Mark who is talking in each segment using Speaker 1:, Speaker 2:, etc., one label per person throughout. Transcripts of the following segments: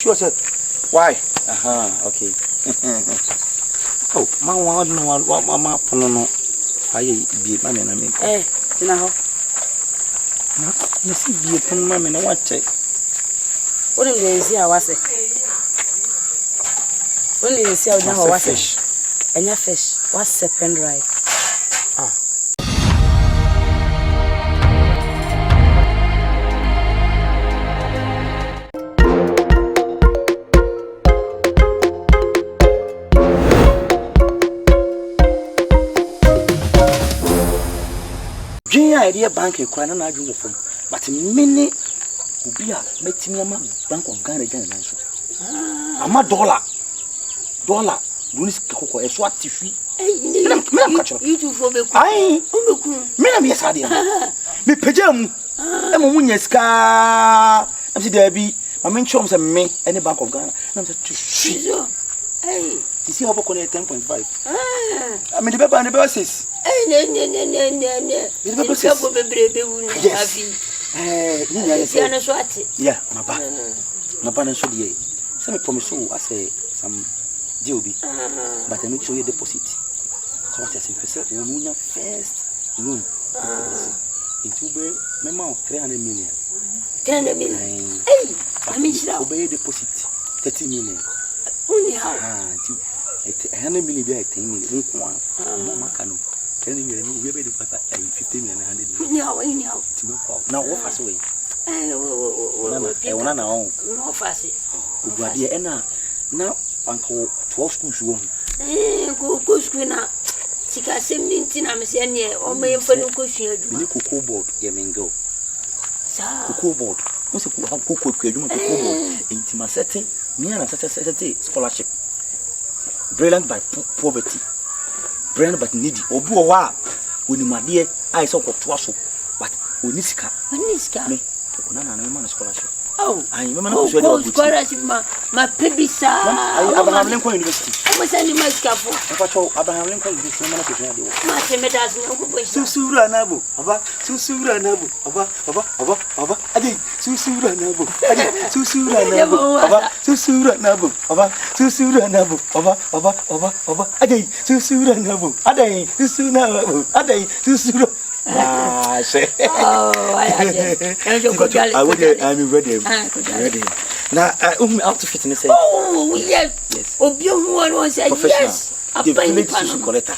Speaker 1: Sure, sir. Why?
Speaker 2: Okay.
Speaker 1: Oh, my one, no, no. I be my man.
Speaker 3: You know.
Speaker 1: You see, be upon my man. What check?
Speaker 3: What did they see? I was it. When did they see how was fish? And your fish was serpent right.
Speaker 1: Idea bank and crying and do phone, but many will be a Metimia Bank of Ghana. I'm a dollar. Lunis Coco, a swat tiffy.
Speaker 3: You two for me.
Speaker 1: I am yes, I did. Me pajam. I'm a winneska. I'm see there be my main chums and me any Bank of Ghana. I'm to see. Hey, you see how I connect 10.5. I mean, the paper and the buses.
Speaker 3: No.
Speaker 1: Yeah, my banner should be. Some promise you, I say, some deal be, but I make sure you deposit. So, what I say, first room into my mouth 300 million.
Speaker 3: 300 million. Hey, I mean,
Speaker 1: obey deposit 30 million.
Speaker 3: Only how?
Speaker 1: 100 million, 10 million. One, 10 million, we be the 50 million, 100 million. Now, what was away?
Speaker 3: No, fussy.
Speaker 1: Now, Uncle 12 schools won't.
Speaker 3: Go school now. Sika 17, I'm saying, or may for no cushion.
Speaker 1: Cocoa board, Yamingo. Cocoa board. What's a cocoa board? Intima setting, me and such a scholarship. Brilliant by poverty. Brilliant but needy. Obuwa, when my dear, I saw what was but Uniska. Me, Unana scholarship.
Speaker 3: Oh,
Speaker 1: I remember scholarship,
Speaker 3: my baby, sir.
Speaker 1: Abraham Lincoln University.
Speaker 3: I was sending my scaffold.
Speaker 1: Abraham Lincoln University.
Speaker 3: Susura
Speaker 1: Nabu, Susura Nabu, Adi, Susura Nabu, Susura Nabu, Susura Nabu, Susura Nabu, Adi, Susura Nabu, Adi, Susura. Ah, say.
Speaker 3: Oh, I
Speaker 1: would. I'm ready. Now, out to fit in the same.
Speaker 3: Oh, yes. Obion was yes. A village collector.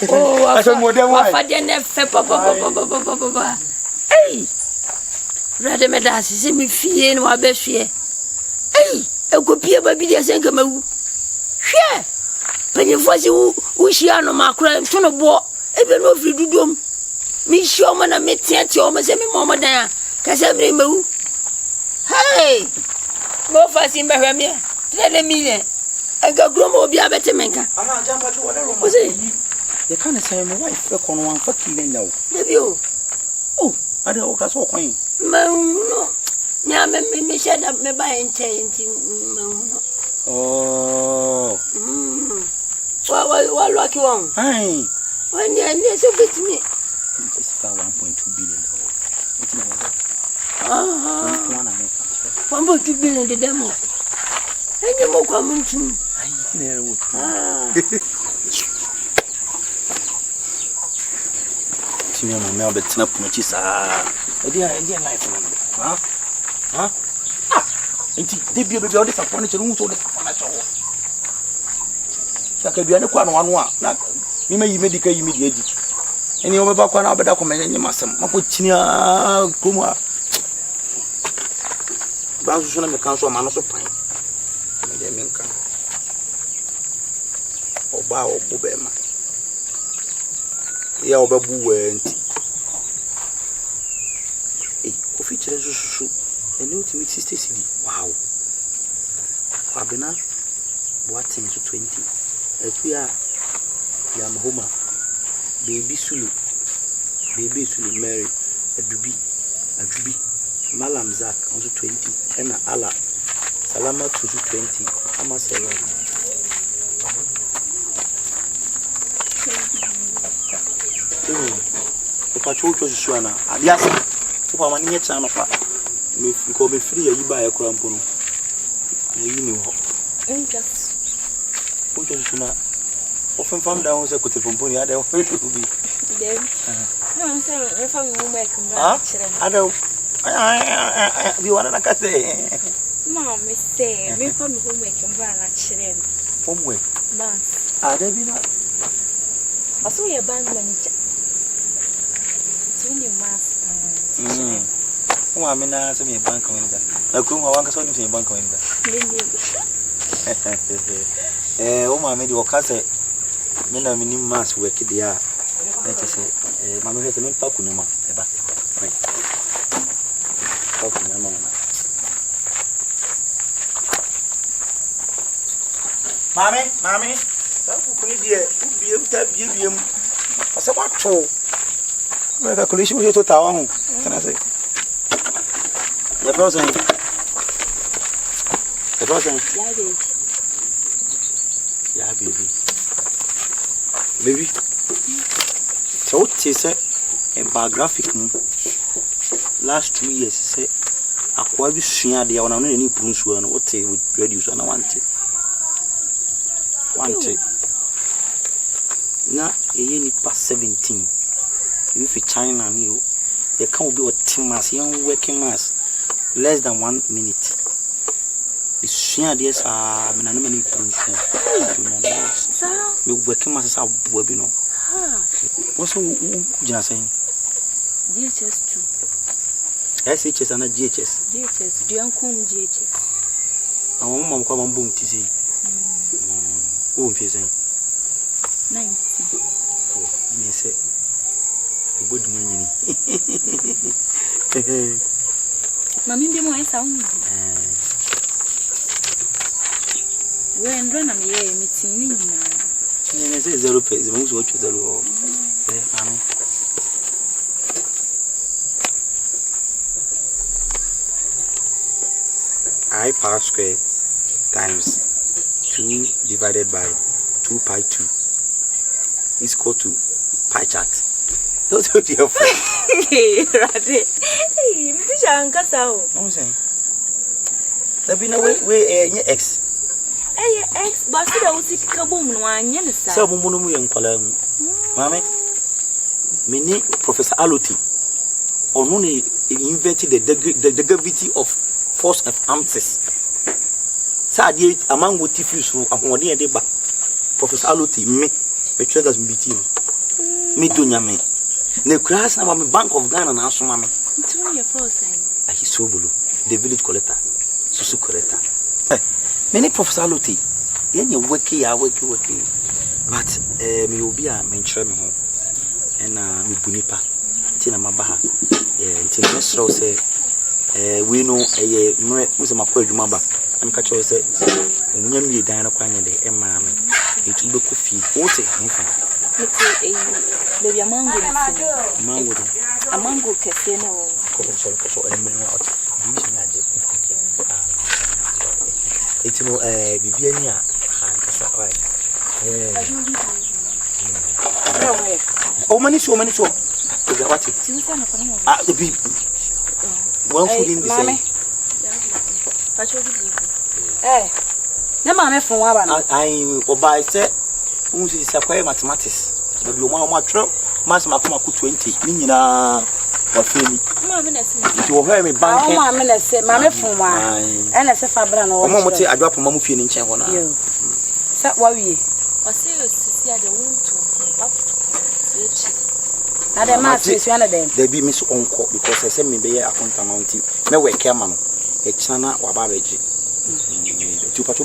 Speaker 3: Oh, I said more than one. Hey, rather, Madame, see me fear no best fear. Hey, a good peer baby, dear Sankama. Share. Penny Fuzzy, who she are no macro and ton of war, even if you do them. Me show man, I met you almost every moment there. Cassandra Moo. Hey, more fast in Bahamia. 3 million. I got Gromo be a better maker. I'm not jumping to whatever was it. You can't say my wife work on one for killing now. Debut. Oh, I don't know so quaint. No. Now, me shut up me by and change.
Speaker 1: Oh,
Speaker 3: what lucky one?
Speaker 1: Hey,
Speaker 3: when you're so good to me.
Speaker 1: It's about 1.2 billion.
Speaker 3: 1.2 billion the demo. And you more coming to
Speaker 1: me. My mail, but snap much is dear life. Huh? They be all this furniture room to the furniture. Saka be an one. You may medical immediately. And you over one other document and you must have Mapuchinia Kuma. Bowser and the council man also fine. Oh, bow, Bobema. Yeah, Babu went. A coffee treasure shoe. A new to make 60 CD. Wow. Abena, what's in 20? If we are Yamahoma. Baby Sulu, Mary, a Dubi, Malam Zak, also 20, and Allah, Salama to 20, Amasela. The patrol to Suana, yes, for my near channel, if you call me free, you buy a crampono. you know.
Speaker 2: Just
Speaker 1: Put your sooner. Often found down was a good company. I don't know.
Speaker 2: then. No, I'm saying if I'm going
Speaker 1: I don't. You want to say,
Speaker 2: Mom, say, if I'm homework and run at children.
Speaker 1: Homework.
Speaker 2: Man,
Speaker 1: There be not.
Speaker 2: I saw your bank manager. Twenty master.
Speaker 1: Oh, I mean, I me a bank commander. I come, I want to say bank commander. Oh, my made your cousin. Men are mini mass work there. Let us say, Mamma has a main pacunama. Mammy, dear, be able to give him a somewhat tall. My calculation was to town. Can I say? The person, yeah, baby. So, she said, a biographic last 2 years, say, I quite be seen the on any prunes one, what they would reduce and I want it. Now, a past 17. If you China, you can't be what 10 mass, young working mass, less than 1 minute. It's seen this are many prunes. You working masses are webinar. What's you saying?
Speaker 2: DHS2.
Speaker 1: SHS and GHS.
Speaker 2: DHS, do you come GHS?
Speaker 1: I want mom come on boom to see. Who is saying?
Speaker 2: 90.
Speaker 1: Oh, yes, good money.
Speaker 2: Mammy, be more sound. When run a meeting now.
Speaker 1: Yes, 0 pays, most watch the law. I power square times 2 divided by 2 pi 2 is equal to pie chart. Those are your friends.
Speaker 2: Hey, Raddy. Hey, Mr. Shankasao.
Speaker 1: I'm saying, there be no way, X.
Speaker 2: Hey, X, but I was sick kaboom, one yen.
Speaker 1: So, Mumu and Column. Mammy, many Professor Aloti only invented the gravity of force of arms. Sadly, among what if you saw a 1 year deba. Professor Aloti, me, the traders meeting. Me do me. The grass now, I'm a Bank of Ghana and also, mammy.
Speaker 2: It's only a frozen.
Speaker 1: I hear Sobolo, the village collector, Susu collector. Many Professor Aloti, yen you worky, but me will be a main chairman and me bunipa, Tina Mabaha, Tina Mestro say, we know a Mr. McQuaid Mamba. I'm catching say, when you dine a quine day, and mammy, it will be coffee, water, maybe a mango, a mango casino, it's no Bibiania, right? Oh, money so. What it? The people. One food in the same.
Speaker 3: Eh, the mammy from Awurama.
Speaker 1: I buy set. Who's is acquire mathematics? But you want to Mass Macuma 20. Nina, what feeling? You hear me bank.
Speaker 3: Oh, my minister, mammy from one. And as a fabrano,
Speaker 1: I drop a mummy feeling chair on you.
Speaker 3: Sat what we.
Speaker 2: Or serious to see the wound to up to
Speaker 3: Now, the master is one of them.
Speaker 1: They be Miss Uncle because I send me be a account. No way, Cameron. A chana or babaji.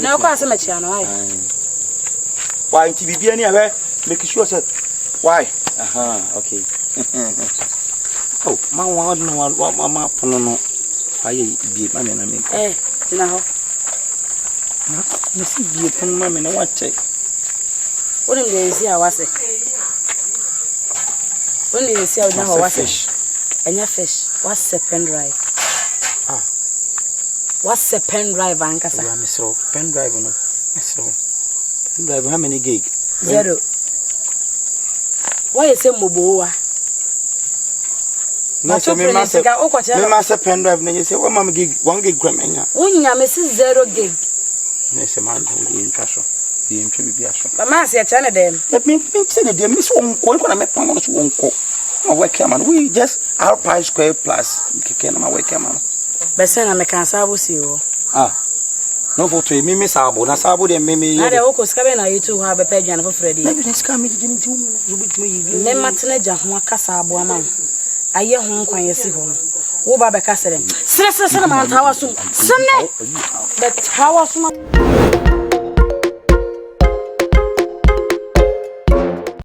Speaker 3: No, quite so much,
Speaker 1: why, to be anywhere, make sure that. Why? Okay. Oh, my one, what mamma, no, I be my man.
Speaker 3: Eh, you know,
Speaker 1: let's be upon my man. I want to check.
Speaker 3: What did they see? I was it. When did you see how was fish? And your fish, what's a pen drive? What's a pen drive, Ancasa?
Speaker 1: Pen drive, no. Pen drive, how many gig?
Speaker 3: 0. Why is it Moboa?
Speaker 1: No, so me master pen drive, and you say, well, Mamma gig, 1 gig, Gramania.
Speaker 3: Unya, Mrs. 0 gig.
Speaker 1: Nese man we intro. The intro be asho.
Speaker 2: Mama say chane dem.
Speaker 1: Me say the miss won ko na me pam no so won ko. My work man. We just R pi square plus keke na my work man.
Speaker 2: Be say na me kan sabo si o.
Speaker 1: No for to me sabo na sabo de me.
Speaker 2: Na de wo ko ska be na yitu ha be pa aduane for Freddy.
Speaker 1: Maybe let's come me gini ti wo bit me yi.
Speaker 2: Me matene ja ho aka sabo ama. Aye ho nkwan yesi ho. Wo ba be ka sere. Sere man tawa so. Sene. Be tawa so.